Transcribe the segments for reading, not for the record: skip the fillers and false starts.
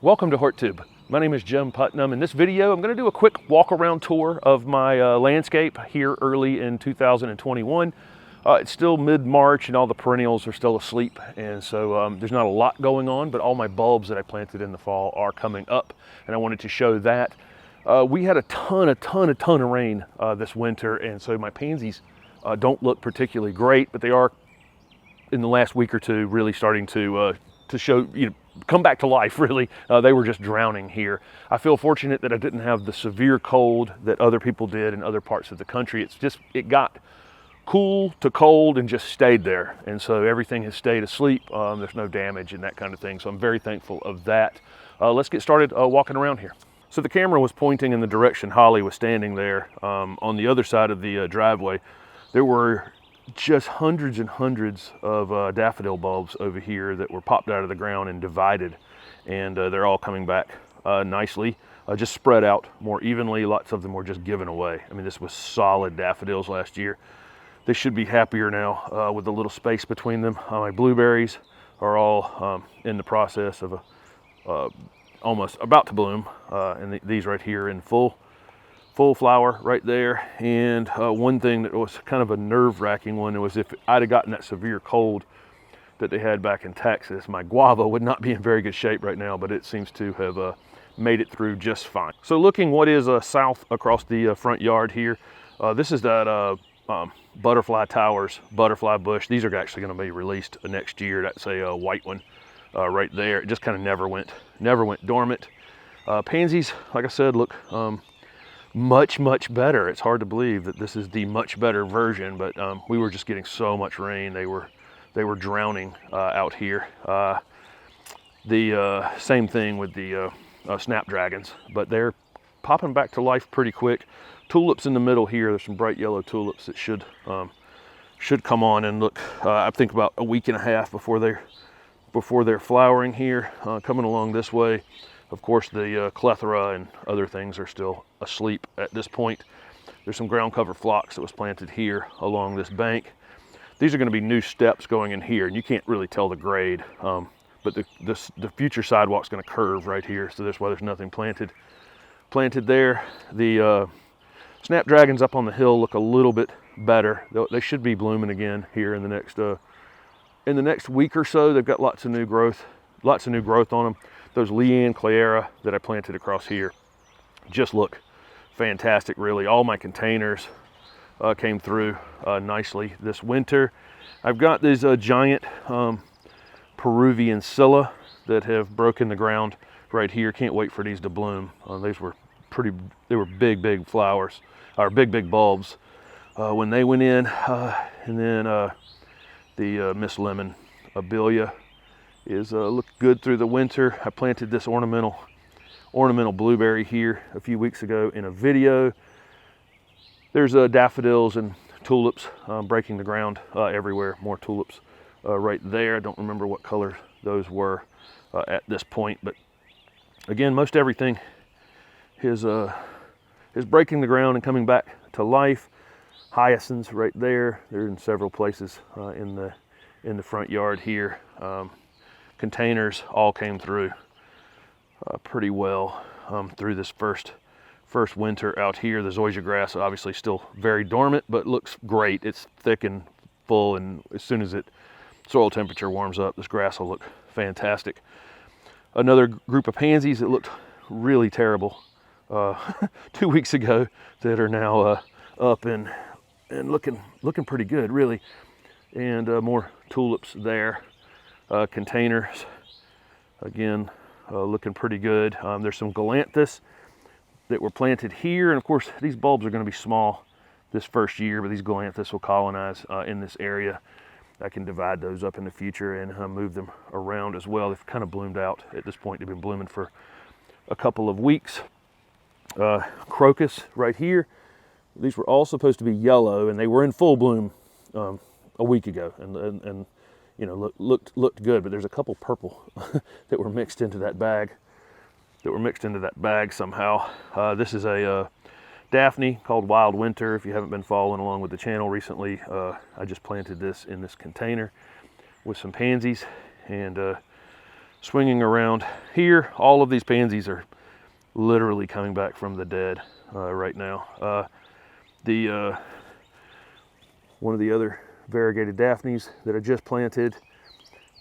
Welcome to HortTube. My name is Jim Putnam. In this video, I'm going to do a quick walk-around tour of my landscape here early in 2021. It's still mid-March and all the perennials are still asleep, and so there's not a lot going on, but all my bulbs that I planted in the fall are coming up, and I wanted to show that. We had a ton of rain this winter, and so my pansies don't look particularly great, but they are, in the last week or two, really starting to show, come back to life, really. They were just drowning here. I feel fortunate that I didn't have the severe cold that other people did in other parts of the country. It got cool to cold and just stayed there. And so everything has stayed asleep. There's no damage and that kind of thing. So I'm very thankful of that. Let's get started walking around here. So the camera was pointing in the direction Holly was standing there on the other side of the driveway. There were just hundreds and hundreds of daffodil bulbs over here that were popped out of the ground and divided, and they're all coming back nicely, just spread out more evenly. Lots of them were just given away. I mean, this was solid daffodils last year. They should be happier now with a little space between them. My blueberries are all in the process of almost about to bloom, and these right here in full flower right there. And one thing that was kind of a nerve-wracking one was if I'd have gotten that severe cold that they had back in Texas, my guava would not be in very good shape right now, but it seems to have made it through just fine. So looking what is south across the front yard here, this is that Butterfly Towers butterfly bush. These are actually going to be released next year. That's a white one right there. It just kind of never went dormant. Pansies, like I said, look much better. It's hard to believe that this is the much better version, but we were just getting so much rain. They were drowning out here. The same thing with the snapdragons, but they're popping back to life pretty quick. Tulips in the middle here. There's some bright yellow tulips that should come on and look. I think about a week and a half before they're flowering here. Coming along this way. Of course, the clethra and other things are still asleep at this point. There's some ground cover phlox that was planted here along this bank. These are going to be new steps going in here, and you can't really tell the grade, but the future sidewalk's going to curve right here, so that's why there's nothing planted there. The snapdragons up on the hill look a little bit better. They should be blooming again here in the next week or so. They've got lots of new growth on them. Those Leanne Clara that I planted across here just look fantastic, really. All my containers came through nicely this winter. I've got these giant Peruvian Scilla that have broken the ground right here. Can't wait for these to bloom. They were big flowers, or big bulbs when they went in. And then the Miss Lemon Abelia is looked good through the winter. I planted this ornamental blueberry here a few weeks ago in a video. There's daffodils and tulips breaking the ground everywhere. More tulips right there. I don't remember what color those were at this point, but again, most everything is breaking the ground and coming back to life. Hyacinths right there. They're in several places in the front yard here. Containers all came through pretty well through this first winter out here. The zoysia grass obviously still very dormant, but looks great. It's thick and full, and as soon as soil temperature warms up, this grass will look fantastic. Another group of pansies that looked really terrible 2 weeks ago that are now up and looking pretty good, really. And more tulips there. Containers, again, looking pretty good. There's some galanthus that were planted here, and of course these bulbs are going to be small this first year, but these galanthus will colonize in this area. I can divide those up in the future and move them around as well. They've kind of bloomed out at this point. They've been blooming for a couple of weeks. Crocus right here. These were all supposed to be yellow, and they were in full bloom a week ago, and looked good, but there's a couple purple that were mixed into that bag. Somehow. This is a Daphne called Wild Winter. If you haven't been following along with the channel recently, I just planted this in this container with some pansies, and swinging around here. All of these pansies are literally coming back from the dead right now. One of the other variegated Daphnes that I just planted,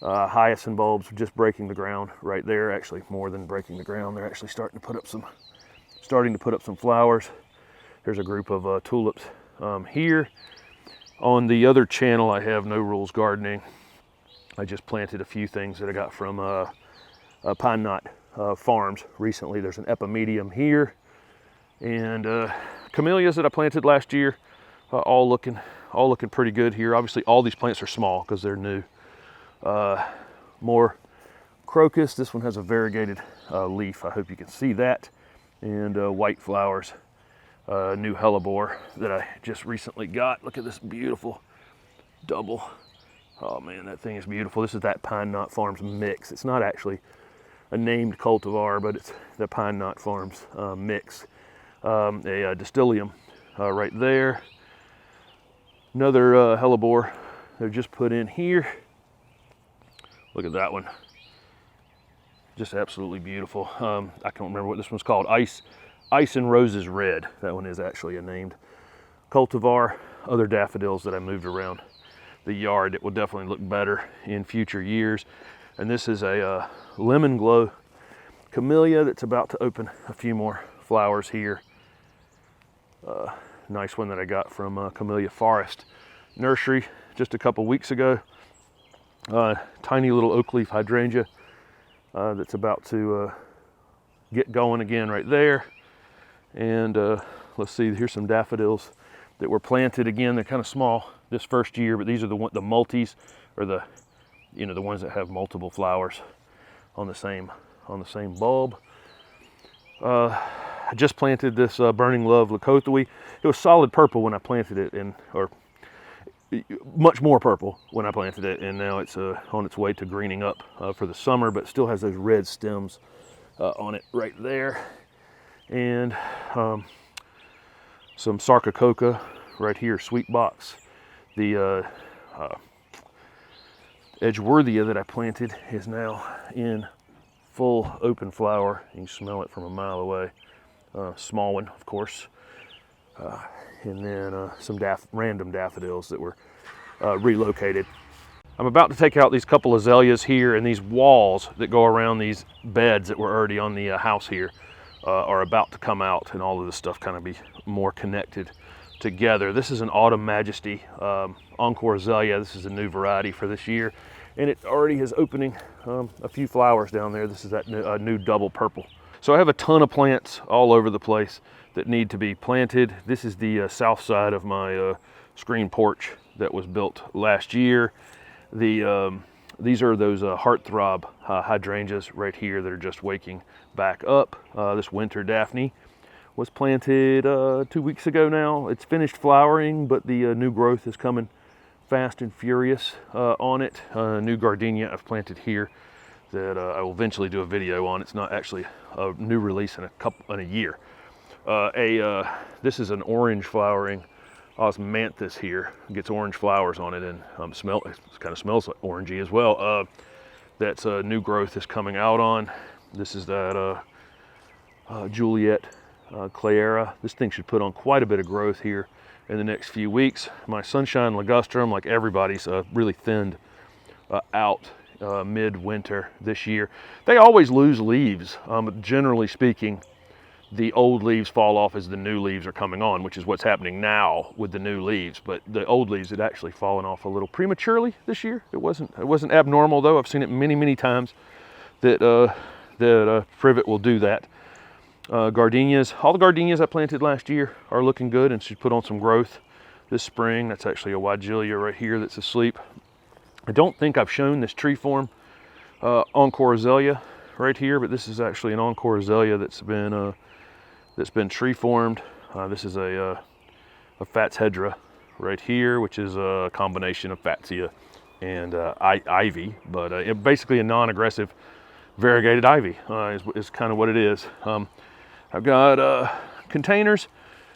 hyacinth bulbs are just breaking the ground right there. Actually, more than breaking the ground, they're actually starting to put up some flowers. There's a group of tulips here. On the other channel, I have No Rules Gardening. I just planted a few things that I got from Pine Knot Farms recently. There's an epimedium here, and camellias that I planted last year, all looking pretty good here. Obviously, all these plants are small because they're new. More crocus. This one has a variegated leaf. I hope you can see that. And white flowers. New hellebore that I just recently got. Look at this beautiful double. Oh man, that thing is beautiful. This is that Pine Knot Farms mix. It's not actually a named cultivar, but it's the Pine Knot Farms mix. A Distilium right there. Another hellebore they've just put in here. Look at that one. Just absolutely beautiful. I can't remember what this one's called. Ice and Roses Red. That one is actually a named cultivar. Other daffodils that I moved around the yard. It will definitely look better in future years. And this is a lemon glow camellia that's about to open a few more flowers here. Nice one that I got from Camellia Forest Nursery just a couple weeks ago. Tiny little oak leaf hydrangea that's about to get going again right there. And let's see, here's some daffodils that were planted again. They're kind of small this first year, but these are the multis, or the ones that have multiple flowers on the same bulb. I just planted this Burning Love Lakothoi. It was solid purple when I planted it, or much more purple when I planted it, and now it's on its way to greening up for the summer, but still has those red stems on it right there. And some Sarcococa right here, sweet box. The Edgeworthia that I planted is now in full open flower. You can smell it from a mile away. Small one, of course. And then some random daffodils that were relocated. I'm about to take out these couple azaleas here, and these walls that go around these beds that were already on the house here are about to come out, and all of this stuff kind of be more connected together. This is an Autumn Majesty Encore Azalea. This is a new variety for this year, and it already is opening a few flowers down there. This is that new double purple. So I have a ton of plants all over the place that need to be planted. This is the south side of my screen porch that was built last year. These are those heartthrob hydrangeas right here that are just waking back up. This winter Daphne was planted 2 weeks ago now. It's finished flowering, but the new growth is coming fast and furious on it. New gardenia I've planted here that I will eventually do a video on. It's not actually a new release in a year. This is an orange flowering osmanthus here. It gets orange flowers on it, and it kind of smells like orangey as well. That's new growth is coming out on. This is that Juliet Clayera. This thing should put on quite a bit of growth here in the next few weeks. My Sunshine Ligustrum, like everybody's, really thinned out mid-winter this year. They always lose leaves. Generally speaking, the old leaves fall off as the new leaves are coming on, which is what's happening now with the new leaves. But the old leaves had actually fallen off a little prematurely this year. It wasn't abnormal though. I've seen it many times that privet will do that. Gardenias, all the gardenias I planted last year are looking good and should put on some growth this spring. That's actually a Weigelia right here that's asleep. I don't think I've shown this tree form Encore Azalea right here, but this is actually an Encore Azalea that's been tree formed. This is a Fats hedra right here, which is a combination of Fatsia and ivy, but basically a non-aggressive variegated ivy is kind of what it is. I've got containers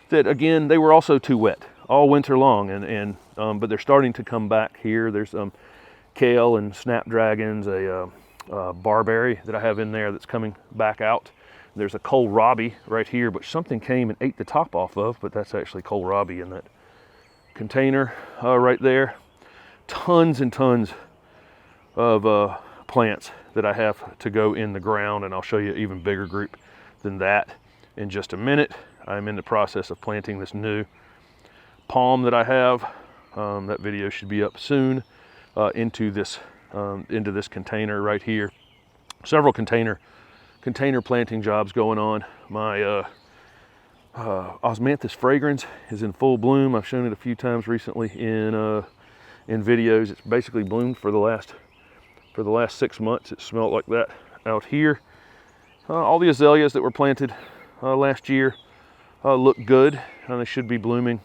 that, again, they were also too wet all winter long, but they're starting to come back here. There's kale and snapdragons, a barberry that I have in there that's coming back out. There's a kohlrabi right here, but something came and ate the top off of, but that's actually kohlrabi in that container right there. Tons and tons of plants that I have to go in the ground, and I'll show you an even bigger group than that in just a minute. I'm in the process of planting this new palm that I have. That video should be up soon into this container right here. Several container planting jobs going on. My osmanthus fragrans is in full bloom. I've shown it a few times recently in videos. It's basically bloomed for the last 6 months. It smelled like that out here. All the azaleas that were planted last year look good, and they should be blooming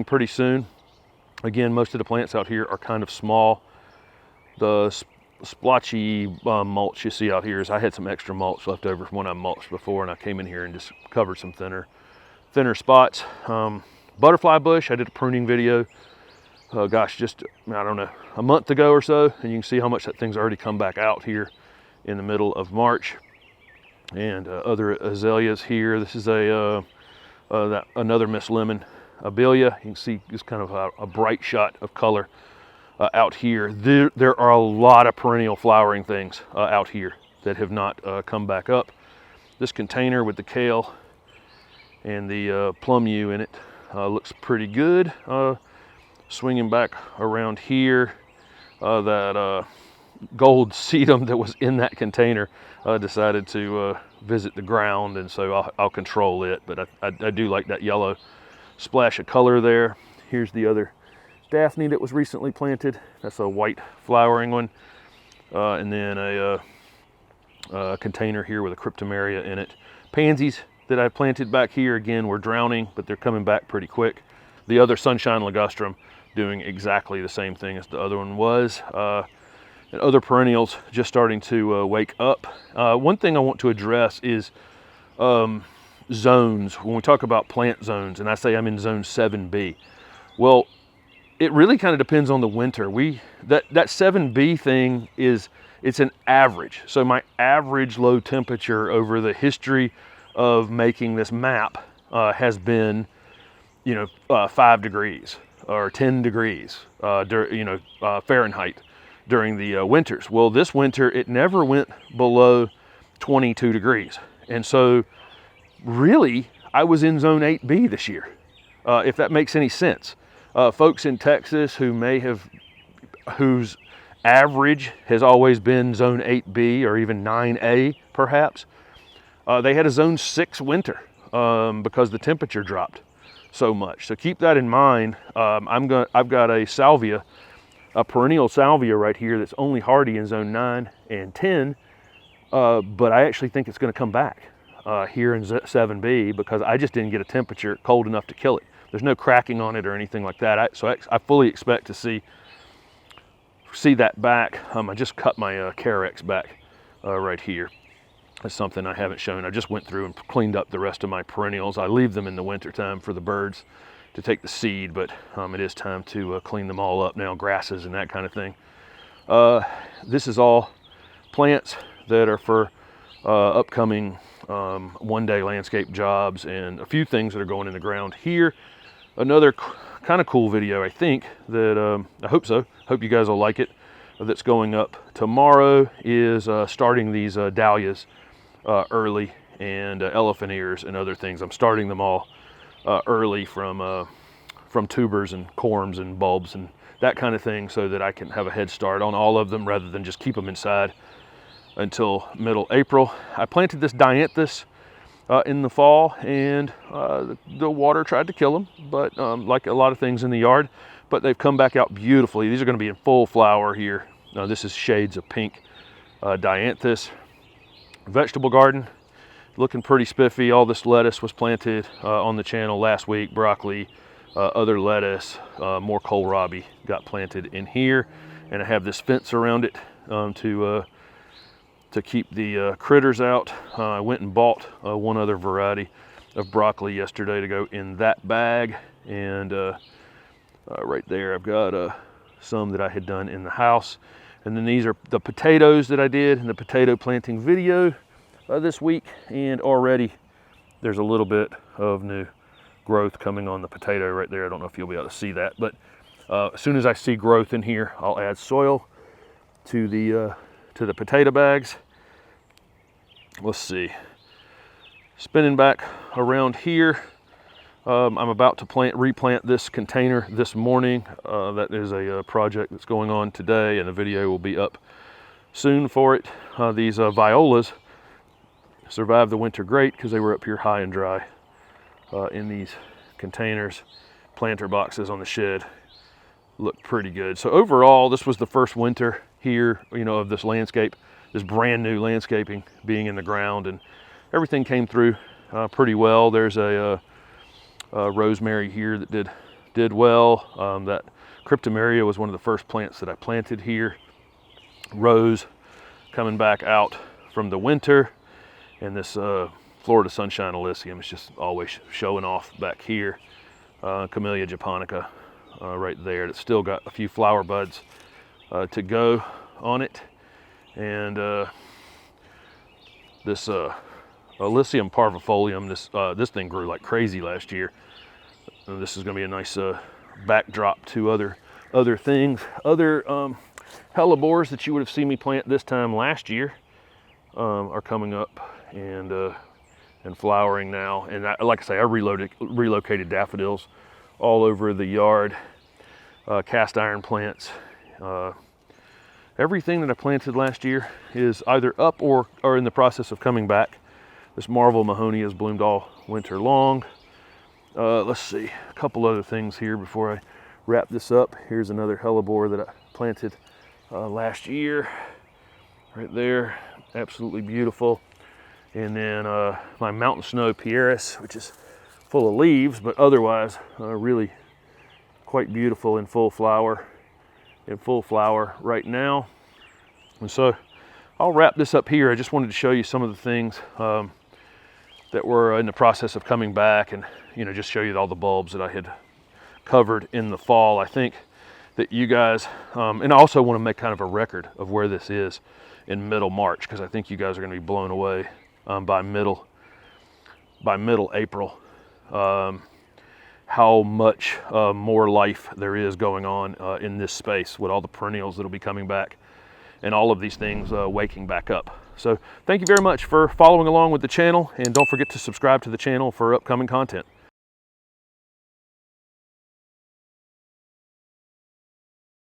pretty soon. Again, most of the plants out here are kind of small. The splotchy mulch you see out here is I had some extra mulch left over from when I mulched before, and I came in here and just covered some thinner spots. Butterfly bush, I did a pruning video, just, I don't know, a month ago or so, and you can see how much that thing's already come back out here in the middle of March. And other azaleas here. This is another Miss Lemon abelia. You can see just kind of a bright shot of color out here. There are a lot of perennial flowering things out here that have not come back up. This container with the kale and the plum yew in it looks pretty good. Swinging back around here, that gold sedum that was in that container decided to visit the ground, and so I'll control it, but I do like that yellow splash of color there. Here's the other Daphne that was recently planted. That's a white flowering one. And then a container here with a cryptomeria in it. Pansies that I planted back here, again, were drowning, but they're coming back pretty quick. The other sunshine ligustrum doing exactly the same thing as the other one was. And other perennials just starting to wake up. One thing I want to address is zones. When we talk about plant zones, and I say I'm in zone 7B, well, it really kind of depends on the winter. That 7B thing it's an average. So my average low temperature over the history of making this map has been, 5 degrees or 10 degrees, Fahrenheit during the winters. Well, this winter it never went below 22 degrees, and so really I was in zone 8B this year, if that makes any sense. Folks in Texas whose average has always been zone 8B or even 9A perhaps, they had a zone 6 winter because the temperature dropped so much. So keep that in mind. I've got a perennial salvia right here that's only hardy in zone 9 and 10, but I actually think it's going to come back here in 7B because I just didn't get a temperature cold enough to kill it. There's no cracking on it or anything like that. So I fully expect to see that back. I just cut my Carex back right here. That's something I haven't shown. I just went through and cleaned up the rest of my perennials. I leave them in the wintertime for the birds to take the seed, but it is time to clean them all up now, grasses and that kind of thing. This is all plants that are for upcoming one-day landscape jobs and a few things that are going in the ground here. Another kind of cool video, I think, that I hope you guys will like it, that's going up tomorrow is starting these dahlias early, and elephant ears and other things. I'm starting them all early from tubers and corms and bulbs and that kind of thing, so that I can have a head start on all of them rather than just keep them inside until middle April. I planted this dianthus in the fall, and the water tried to kill them, but like a lot of things in the yard, but they've come back out beautifully. These are going to be in full flower here. This is shades of pink dianthus. Vegetable garden looking pretty spiffy. All this lettuce was planted on the channel last week. Broccoli, other lettuce, more kohlrabi got planted in here, and I have this fence around it to keep the critters out. I went and bought one other variety of broccoli yesterday to go in that bag, and right there I've got some that I had done in the house, And then these are the potatoes that I did in the potato planting video this week, and already there's a little bit of new growth coming on the potato right there. I don't know if you'll be able to see that, but as soon as I see growth in here, I'll add soil to the potato bags. Let's see. Spinning back around here, I'm about to replant this container this morning. That is a project that's going on today, and the video will be up soon for it. These violas survived the winter great because they were up here high and dry in these containers. Planter boxes on the shed look pretty good. So overall, this was the first winter here, of this landscape, this brand new landscaping being in the ground, and everything came through pretty well. There's a rosemary here that did well. That cryptomeria was one of the first plants that I planted here. Rose coming back out from the winter, and this Florida Sunshine Alyssium is just always showing off back here. Camellia japonica right there. It's still got a few flower buds to go on it, and this Alyssium parvifolium. This thing grew like crazy last year. And this is going to be a nice backdrop to other things. Other hellebores that you would have seen me plant this time last year are coming up and flowering now. And like I say, I relocated daffodils all over the yard. Cast iron plants. Everything that I planted last year is either up or in the process of coming back. This Marvel Mahoney has bloomed all winter long. Let's see, a couple other things here before I wrap this up. Here's another hellebore that I planted last year, right there, absolutely beautiful. And then my Mountain Snow Pieris, which is full of leaves, but otherwise really quite beautiful in full flower right now. And so I'll wrap this up here. I just wanted to show you some of the things that were in the process of coming back, and just show you all the bulbs that I had covered in the fall. I think that you guys, and I also want to make kind of a record of where this is in middle March, because I think you guys are going to be blown away by middle April, how much more life there is going on in this space with all the perennials that'll be coming back and all of these things waking back up. So thank you very much for following along with the channel, and don't forget to subscribe to the channel for upcoming content.